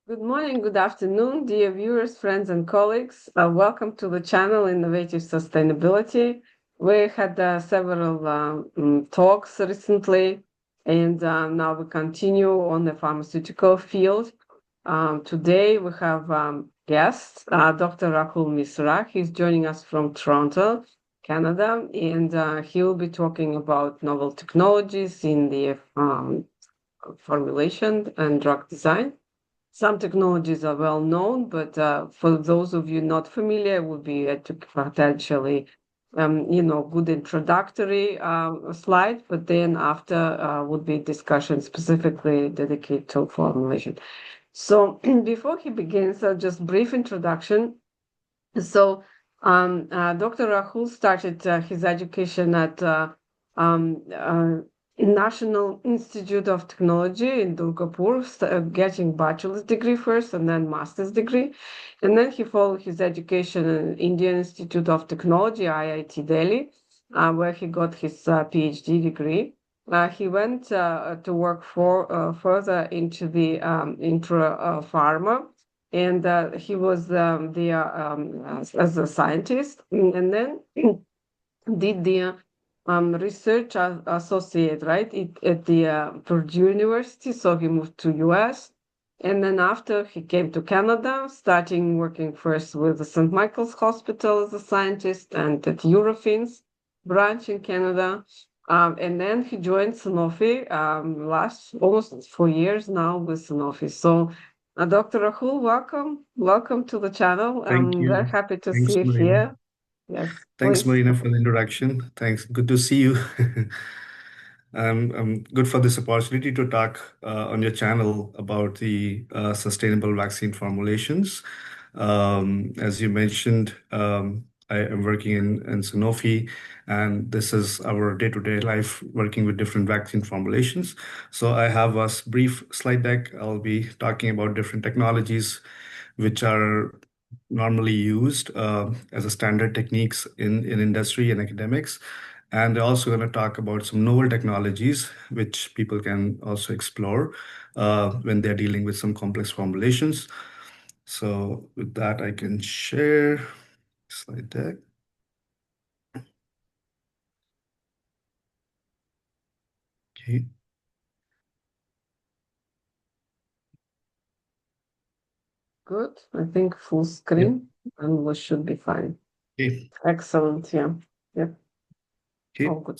Good morning, good afternoon, dear viewers, friends, and colleagues. Welcome to the channel Innovative Sustainability. We had several talks recently, and now we continue on the pharmaceutical field. Today we have guest, Dr. Rahul Misra. He's joining us from Toronto, Canada, and he will be talking about novel technologies in the formulation and drug design. Some technologies are well known, but for those of you not familiar, it would be potentially, good introductory slide. But then after would be discussion specifically dedicated to formulation. So before he begins, just brief introduction. So Dr. Rahul started his education at National Institute of Technology in Durgapur, getting bachelor's degree first and then master's degree. And then he followed his education in Indian Institute of Technology, IIT Delhi, where he got his PhD degree. He went to work further into the intra pharma, and he was there as a scientist, and then did the research associate, right, at the Purdue University. So he moved to US. And then after he came to Canada, starting working first with the St. Michael's Hospital as a scientist and at Eurofins branch in Canada. And then he joined Sanofi last almost 4 years now with Sanofi. So Dr. Rahul, welcome. Welcome to the channel. Thank I'm very you. happy to see Thanks, you Marina. here. Yes, Thanks, please. Marina, for the introduction. Thanks. Good to see you. I'm good for this opportunity to talk on your channel about the sustainable vaccine formulations. As you mentioned, I am working in Sanofi, and this is our day-to-day life working with different vaccine formulations. So I have a brief slide deck. I'll be talking about different technologies which are normally used as a standard techniques in industry and academics. And they're also going to talk about some novel technologies which people can also explore when they're dealing with some complex formulations. So with that, I can share slide deck. Okay. Good. I think full Yep. screen and we should be fine. Okay. Excellent. Yeah. Yep. Okay. All good.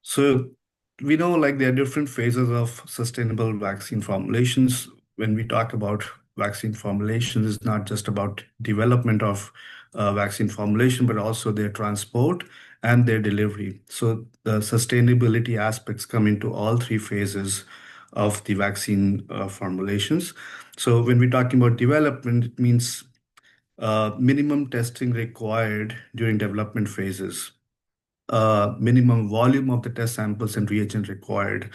So we know like there are different phases of sustainable vaccine formulations. When we talk about vaccine formulations, it's not just about development of vaccine formulation, but also their transport and their delivery. So the sustainability aspects come into all three phases of the vaccine formulations. So when we're talking about development, it means minimum testing required during development phases, minimum volume of the test samples and reagent required,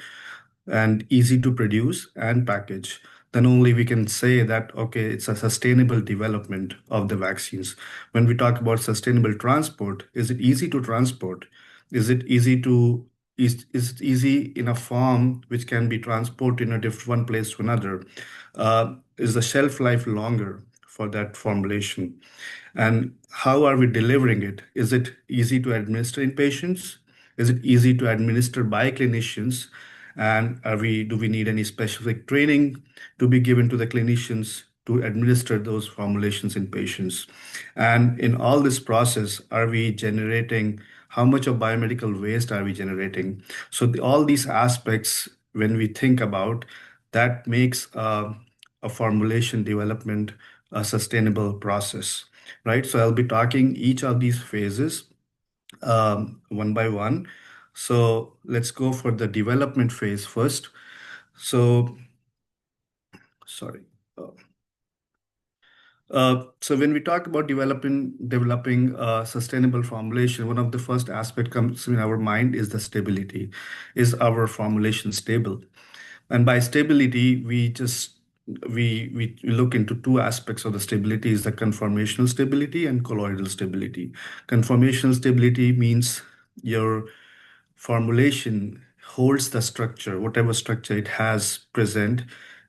and easy to produce and package, then only we can say that, okay, it's a sustainable development of the vaccines. When we talk about sustainable transport, is it easy to transport? Is it easy to is it easy in a form which can be transported in a different one place to another? Is the shelf life longer for that formulation? And how are we delivering it? Is it easy to administer in patients? Is it easy to administer by clinicians? And do we need any specific training to be given to the clinicians to administer those formulations in patients? And in all this process, are we generating how much of biomedical waste are we generating? So all these aspects, when we think about that, makes a formulation development a sustainable process, right? So I'll be talking each of these phases one by one. So let's go for the development phase first. So, sorry. Uh, so when we talk about developing sustainable formulation, one of the first aspect comes in our mind is the stability. Is our formulation stable? And by stability, we look into two aspects of the stability: is the conformational stability and colloidal stability. Conformational stability means your formulation holds the structure, whatever structure it has present,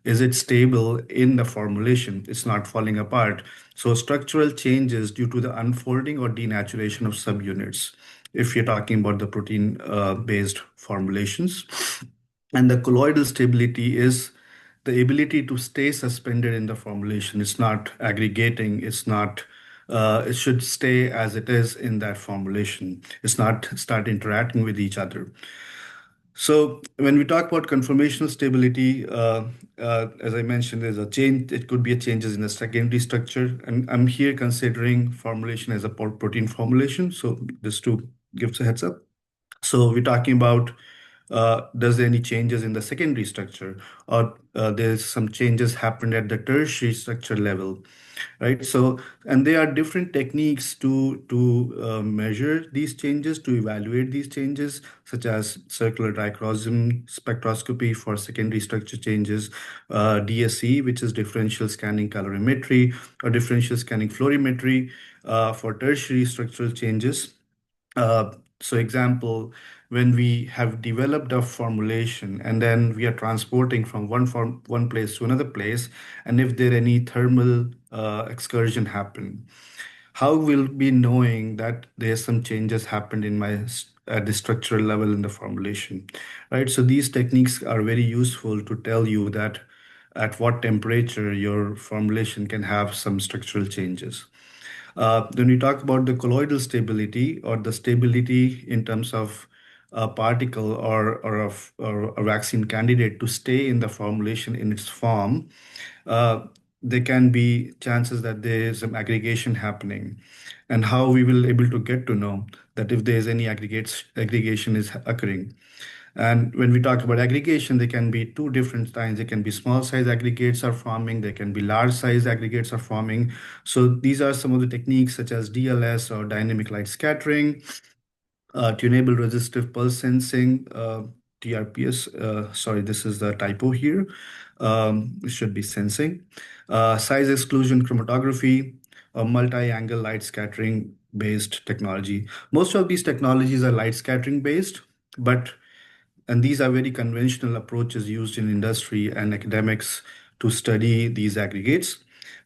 Is it stable in the formulation? It's not falling apart. So structural changes due to the unfolding or denaturation of subunits, if you're talking about the protein based formulations. And the colloidal stability is the ability to stay suspended in the formulation. It's not aggregating. It's not. It should stay as it is in that formulation. It's not start interacting with each other. So when we talk about conformational stability, as I mentioned, there's a change. It could be a changes in the secondary structure, and I'm here considering formulation as a protein formulation. So just to give a heads up. So we're talking about does there any changes in the secondary structure, or there's some changes happened at the tertiary structure level, right? So, and there are different techniques to measure these changes, to evaluate these changes, such as circular dichroism spectroscopy for secondary structure changes, DSC, which is differential scanning calorimetry, or differential scanning fluorimetry for tertiary structural changes. So example, when we have developed a formulation and then we are transporting from one place to another place, and if there any thermal excursion happen, how will be knowing that there's some changes happened in my at the structural level in the formulation, right? So these techniques are very useful to tell you that at what temperature your formulation can have some structural changes. When we talk about the colloidal stability or the stability in terms of a particle or a vaccine candidate to stay in the formulation in its form, uh, there can be chances that there is some aggregation happening. And how we will able to get to know that if there is any aggregation is occurring. And when we talk about aggregation, there can be two different kinds. There can be small size aggregates are forming. There can be large size aggregates are forming. So these are some of the techniques such as DLS or dynamic light scattering, tunable resistive pulse sensing, TRPS. Sorry, this is the typo here. It should be sensing. Size exclusion chromatography, multi-angle light scattering based technology. Most of these technologies are light scattering based, but and these are very conventional approaches used in industry and academics to study these aggregates.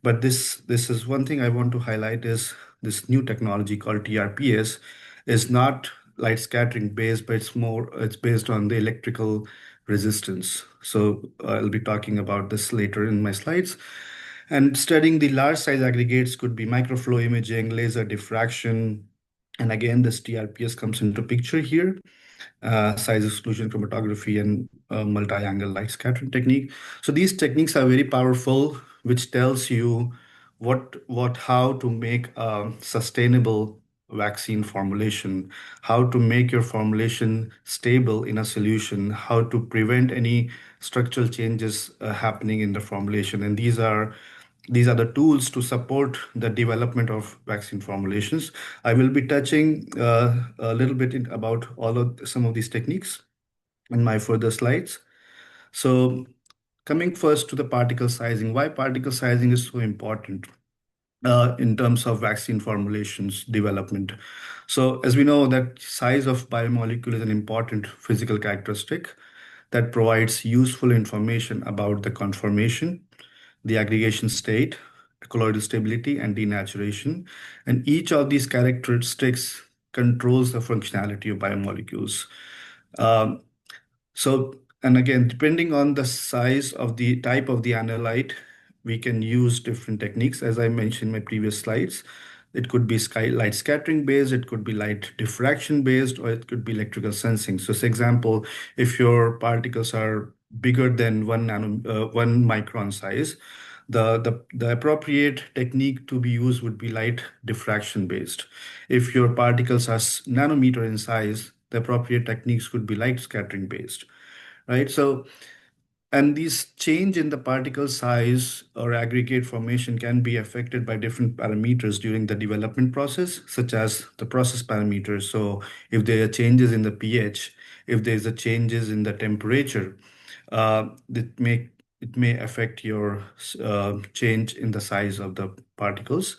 But this is one thing I want to highlight is this new technology called TRPS is not light scattering based, but it's based on the electrical resistance. So I'll be talking about this later in my slides. And studying the large size aggregates could be microflow imaging, laser diffraction, and again, this TRPS comes into picture here, size exclusion chromatography and multi-angle light scattering technique. So these techniques are very powerful, which tells you how to make a sustainable vaccine formulation, how to make your formulation stable in a solution, how to prevent any structural changes happening in the formulation. And these are the tools to support the development of vaccine formulations. I will be touching a little bit about all of some of these techniques in my further slides. So coming first to the particle sizing, why particle sizing is so important in terms of vaccine formulations development. So as we know that size of biomolecule is an important physical characteristic that provides useful information about the conformation, the aggregation state, colloidal stability, and denaturation. And each of these characteristics controls the functionality of biomolecules. Um, so, and again, depending on the size of the type of the analyte, we can use different techniques. As I mentioned in my previous slides, it could be light scattering based, it could be light diffraction based, or it could be electrical sensing. So, for example, if your particles are bigger than 1 micron size, the appropriate technique to be used would be light diffraction based. If your particles are nanometer in size, the appropriate techniques could be light scattering based, right? So, and these change in the particle size or aggregate formation can be affected by different parameters during the development process, such as the process parameters. So if there are changes in the pH, if there's a changes in the temperature, that may it may affect your change in the size of the particles.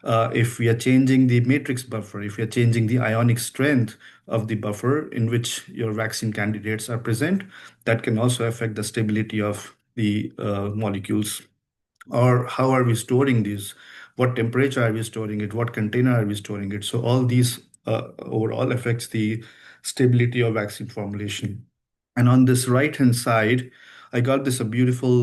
If we are changing the matrix buffer, if we are changing the ionic strength of the buffer in which your vaccine candidates are present, that can also affect the stability of the molecules, or how are we storing these, what temperature are we storing it, what container are we storing it. So all these overall affects the stability of vaccine formulation. And on this right hand side, I got this a beautiful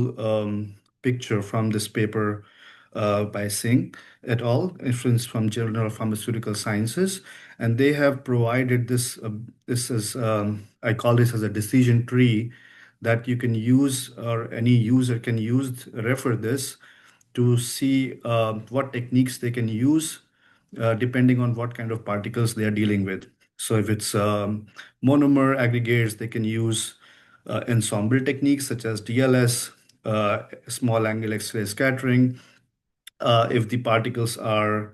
picture from this paper by Singh et al., influence from Journal of Pharmaceutical Sciences, and they have provided this. This is I call this as a decision tree that you can use, or any user can use, refer this to see what techniques they can use depending on what kind of particles they are dealing with. So if it's monomer aggregates, they can use ensemble techniques such as DLS, small angle X-ray scattering. If the particles are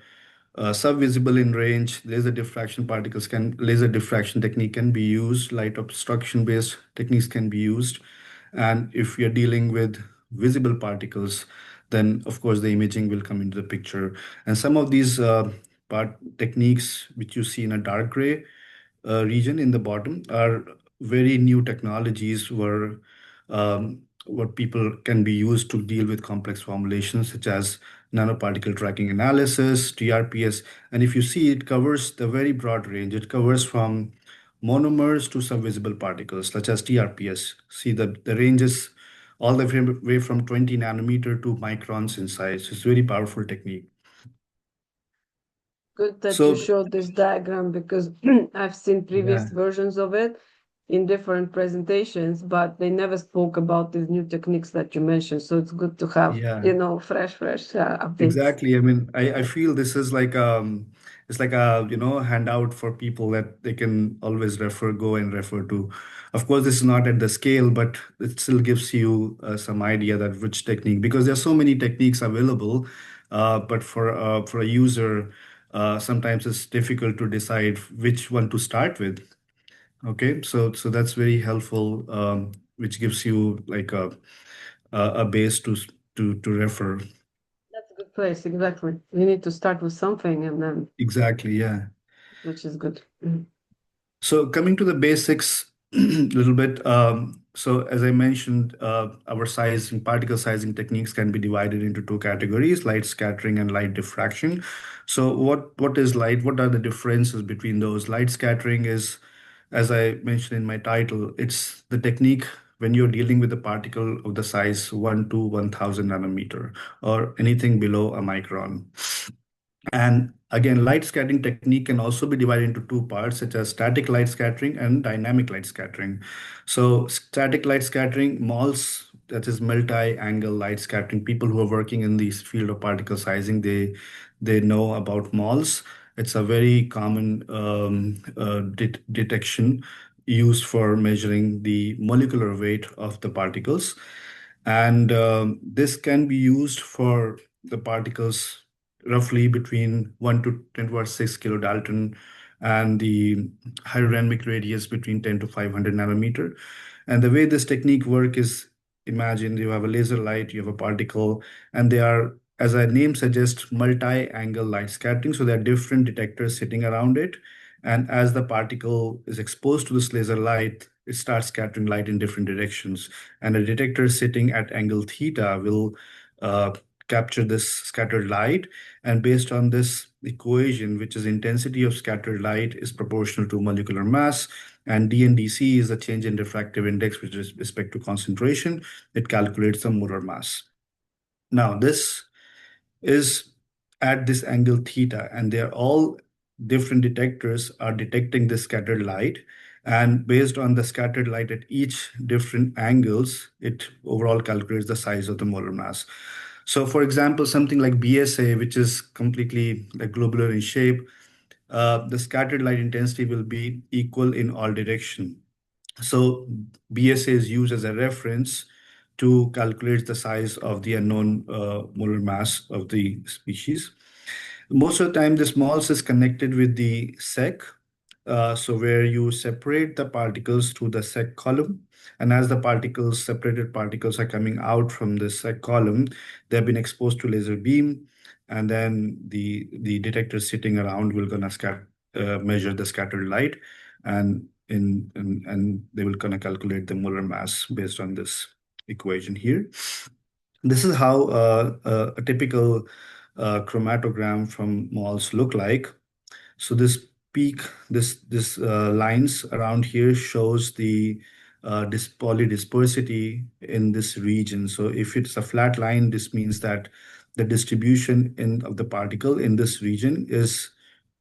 subvisible in range, laser diffraction technique can be used, light obstruction based techniques can be used. And if you're dealing with visible particles, then of course the imaging will come into the picture. And some of these part techniques which you see in a dark gray region in the bottom are very new technologies where what people can be used to deal with complex formulations such as nanoparticle tracking analysis, TRPS. And if you see, it covers the very broad range. It covers from monomers to subvisible particles such as TRPS. See, the range is all the way from 20 nanometer to microns in size. It's a very powerful technique. Good that you So showed this diagram because I've seen yeah, previous versions of it in different presentations, but they never spoke about these new techniques that you mentioned. So it's good to have, yeah. fresh updates. Exactly. I mean, I feel this is like it's like a handout for people that they can always go and refer to. Of course, this is not at the scale, but it still gives you some idea that which technique, because there's so many techniques available, but for a user, sometimes it's difficult to decide which one to start with. Okay, so that's very helpful, which gives you like a base to refer. That's a good place, exactly. You need to start with something and then, Exactly, yeah. which is good. Mhm. So coming to the basics a little bit. So as I mentioned, our sizing, particle sizing techniques can be divided into two categories: light scattering and light diffraction. So what is light? What are the differences between those? Light scattering is, as I mentioned in my title, it's the technique when you're dealing with a particle of the size 1 to 1000 nanometer, or anything below a micron. And again, light scattering technique can also be divided into two parts, such as static light scattering and dynamic light scattering. So static light scattering, MALS, that is multi-angle light scattering. People who are working in this field of particle sizing, they know about MALS. It's a very common detection used for measuring the molecular weight of the particles. And this can be used for the particles roughly between 1 to 10 to the 6 kilodalton, and the hydrodynamic radius between 10 to 500 nanometer. And the way this technique work is, imagine you have a laser light, you have a particle, and they are, as a name suggests, multi-angle light scattering. So there are different detectors sitting around it. And as the particle is exposed to this laser light, it starts scattering light in different directions. And a detector sitting at angle theta will uh, capture this scattered light. And based on this equation, which is intensity of scattered light is proportional to molecular mass, and DNDC is the change in diffractive index with respect to concentration, it calculates the molar mass. Now, this is at this angle theta, and they're all different detectors are detecting this scattered light. And based on the scattered light at each different angles, it overall calculates the size of the molar mass. So, for example, something like BSA, which is completely like globular in shape, the scattered light intensity will be equal in all direction. So BSA is used as a reference to calculate the size of the unknown molar mass of the species. Most of the time, this MOLS is connected with the SEC, so where you separate the particles through the SEC column. And as the separated particles are coming out from the SEC column, they've been exposed to laser beam, and then the detector sitting around will gonna measure the scattered light, and they will gonna calculate the molar mass based on this. equation here. This is how a typical chromatogram from moles look like. So this peak, this lines around here shows the this polydispersity in this region. So if it's a flat line, this means that the distribution of the particle in this region is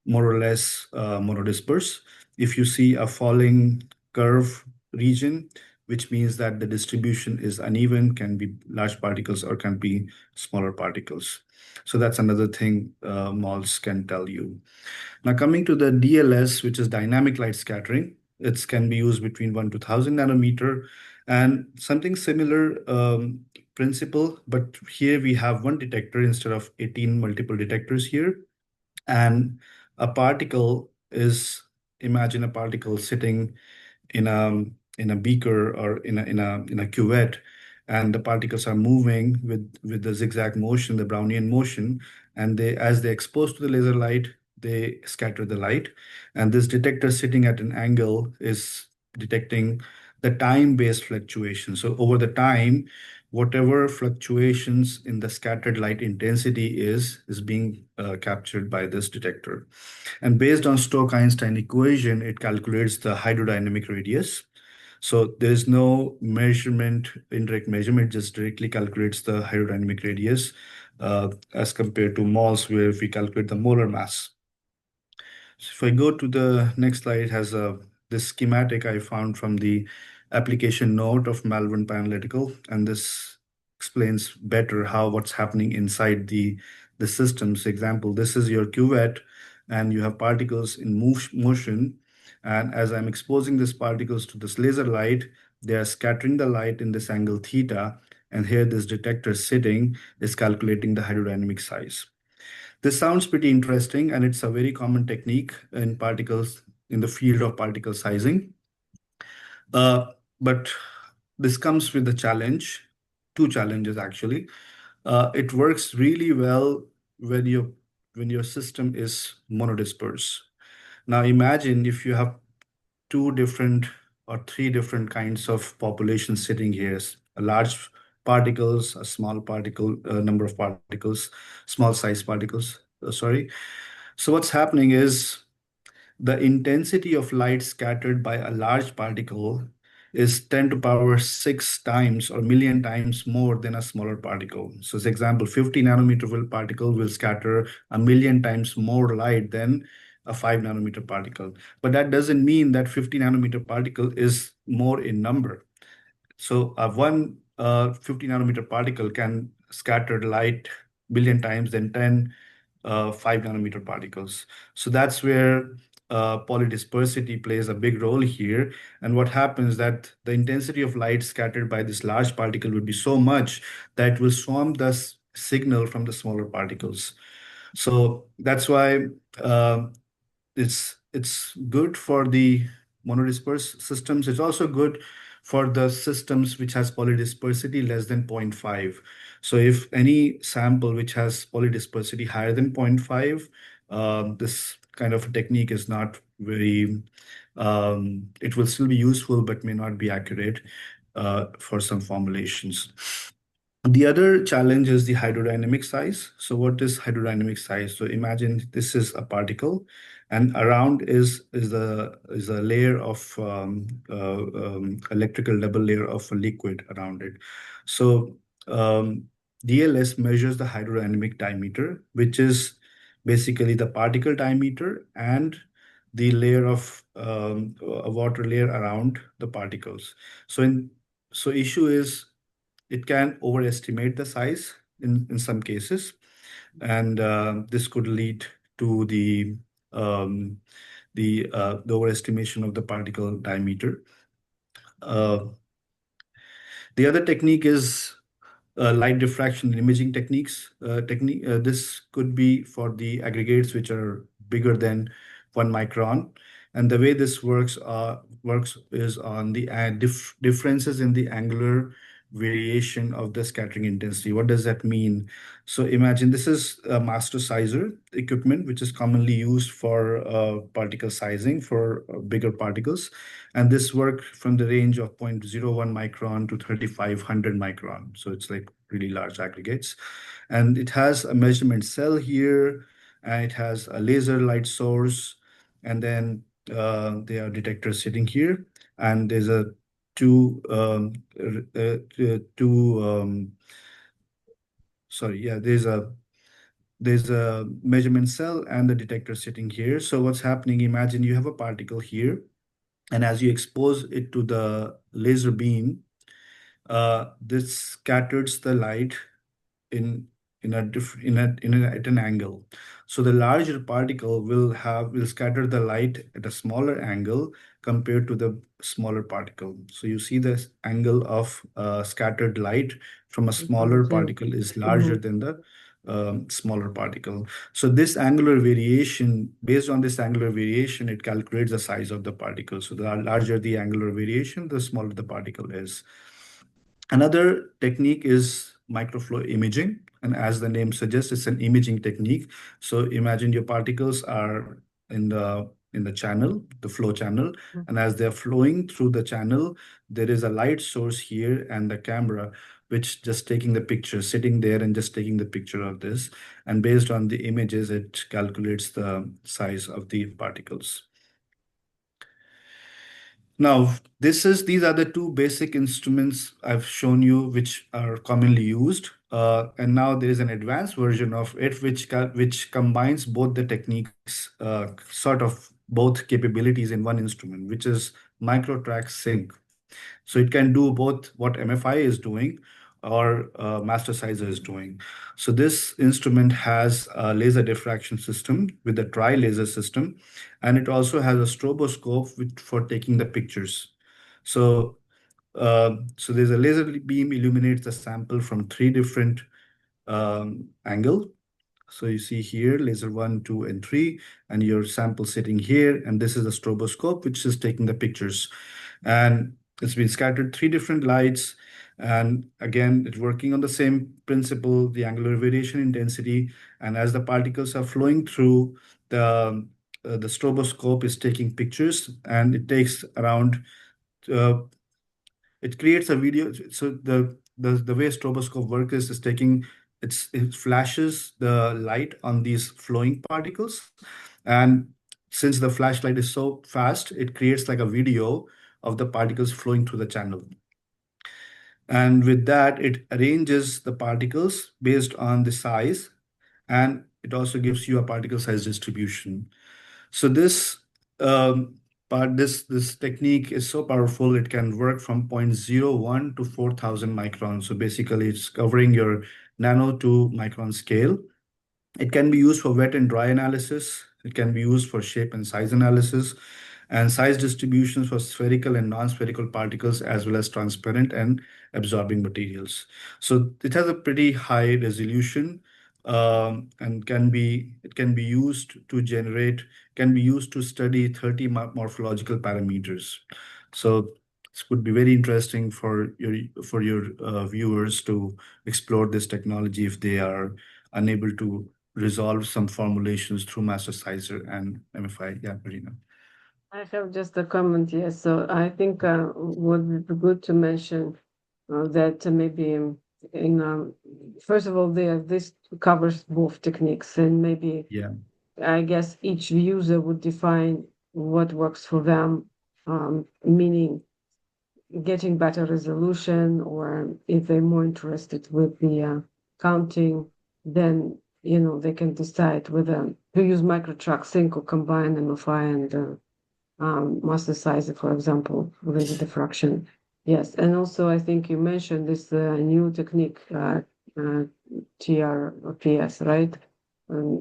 more or less monodisperse. If you see a falling curve region, which means that the distribution is uneven, can be large particles or can be smaller particles. So that's another thing moles can tell you. Now coming to the DLS, which is dynamic light scattering, it can be used between 1 to 1000 nanometer and something similar principle, but here we have one detector instead of 18 multiple detectors here. And a particle is, imagine a particle sitting in a beaker or in a cuvette, and the particles are moving with the zigzag motion, the Brownian motion, and they as they expose to the laser light, they scatter the light. And this detector sitting at an angle is detecting the time-based fluctuation. So over the time, whatever fluctuations in the scattered light intensity is being captured by this detector. And based on Stokes-Einstein equation, it calculates the hydrodynamic radius. So there's no measurement, indirect measurement, just directly calculates the hydrodynamic radius as compared to moles where we calculate the molar mass. So if I go to the next slide, it has this schematic I found from the application note of Malvern Analytical, and this explains better how what's happening inside the systems. Example, this is your cuvette, and you have particles in motion. And as I'm exposing these particles to this laser light, they are scattering the light in this angle theta. And here this detector sitting is calculating the hydrodynamic size. This sounds pretty interesting, and it's a very common technique in particles in the field of particle sizing. But this comes with a challenge, two challenges actually. It works really well when your system is monodisperse. Now imagine if you have two different or three different kinds of populations sitting here, a large particles, a small particle, number of particles, small size particles, sorry. So what's happening is the intensity of light scattered by a large particle is 10 to power 6 times or million times more than a smaller particle. So as example, 50 nanometer particle will scatter a million times more light than a 5 nanometer particle. But that doesn't mean that 50 nanometer particle is more in number. So one 50 nanometer particle can scatter light billion times than 10 5 nanometer particles. So that's where polydispersity plays a big role here. And what happens that the intensity of light scattered by this large particle would be so much that it will swarm the signal from the smaller particles. So that's why it's good for the monodisperse systems. It's also good for the systems which has polydispersity less than 0.5. So if any sample which has polydispersity higher than 0.5, this kind of technique is not very, it will still be useful, but may not be accurate for some formulations. The other challenge is the hydrodynamic size. So what is hydrodynamic size? So imagine this is a particle, and around is a layer of electrical double layer of a liquid around it. So DLS measures the hydrodynamic diameter, which is basically the particle diameter and the layer of a water layer around the particles. So issue is it can overestimate the size in some cases, and this could lead to um, the overestimation of the particle diameter. Uh, the other technique is light diffraction and imaging techniques. This could be for the aggregates which are bigger than 1 micron. And the way this works is on the differences in the angular variation of the scattering intensity. What does that mean? So imagine this is a master sizer equipment, which is commonly used for particle sizing for bigger particles. And this work from the range of 0.01 micron to 3,500 micron. So it's like really large aggregates. And it has a measurement cell here, and it has a laser light source, and then there are detectors sitting here, and there's a two two sorry, yeah, there's a measurement cell and the detector sitting here. So what's happening, imagine you have a particle here, and as you expose it to the laser beam, this scatters the light in at an angle. So the larger particle will scatter the light at a smaller angle compared to the smaller particle. So you see the angle of scattered light from a smaller particle is larger than the smaller particle. So this angular variation, based on this angular variation, it calculates the size of the particle. So the larger the angular variation, the smaller the particle is. Another technique is microflow imaging. And as the name suggests, it's an imaging technique. So imagine your particles are in the channel, the flow channel. And as they're flowing through the channel, there is a light source here and the camera, which just taking the picture, sitting there and just taking the picture of this. And based on the images, it calculates the size of the particles. Now, these are the two basic instruments I've shown you, which are commonly used. And now there is an advanced version of it, which combines both the techniques, sort of both capabilities in one instrument, which is microtrack sync. So it can do both what MFI is doing or Master Sizer is doing. So this instrument has a laser diffraction system with a tri-laser system, and it also has a stroboscope for taking the pictures. So there's a laser beam illuminates the sample from three different angle. So you see here laser 1, 2, and 3, and your sample sitting here, and this is a stroboscope which is taking the pictures. And it's been scattered three different lights, and again it's working on the same principle, the angular variation intensity. And as the particles are flowing through, the stroboscope is taking pictures, and it takes around uh, it creates a video. So the way stroboscope works is taking it flashes the light on these flowing particles, and since the flashlight is so fast, it creates like a video of the particles flowing through the channel. And with that, it arranges the particles based on the size, and it also gives you a particle size distribution. So this technique is so powerful, it can work from 0.01 to 4,000 microns. So basically, it's covering your nano to micron scale. It can be used for wet and dry analysis. It can be used for shape and size analysis, and size distributions for spherical and non-spherical particles, as well as transparent and absorbing materials. So it has a pretty high resolution, and it can be used to study 30 morphological parameters. So this would be very interesting for your viewers to explore this technology if they are unable to resolve some formulations through master sizer and MFI. Yeah, Marina. I have just a comment, yes. So I think would be good to mention that maybe first of all, this covers both techniques, and maybe Yeah. I guess each user would define what works for them, meaning getting better resolution, or if they're more interested with the counting, then they can decide whether to use microtrack sync or combine MFI and master size, for example, laser diffraction. Yes, and also I think you mentioned this new technique, TRPS, right?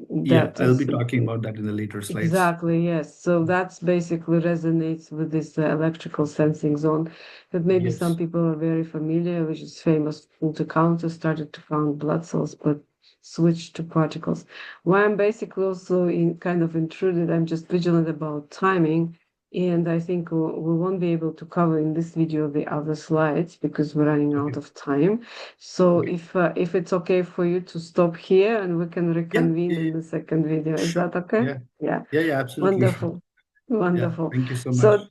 Yeah, That I'll be is talking about that in the later slides. exactly, yes. So that's basically resonates with this electrical sensing zone that maybe some Yes. people are very familiar, which is famous to counter, started to count blood cells, but switched to particles. Why I'm basically also in kind of intruded, I'm just vigilant about timing. And I think we won't be able to cover in this video the other slides because we're running out Okay. of time. So Okay. if it's okay for you to stop here and we can reconvene in Yeah. the second video. Is Sure. that okay? Yeah. Yeah. Yeah, absolutely. Wonderful. Yeah. Wonderful. Thank you so much. So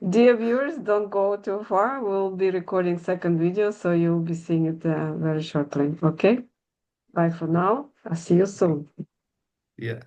dear viewers, don't go too far. We'll be recording second video, so you'll be seeing it very shortly. Okay? Bye for now. I'll see you soon. Yeah.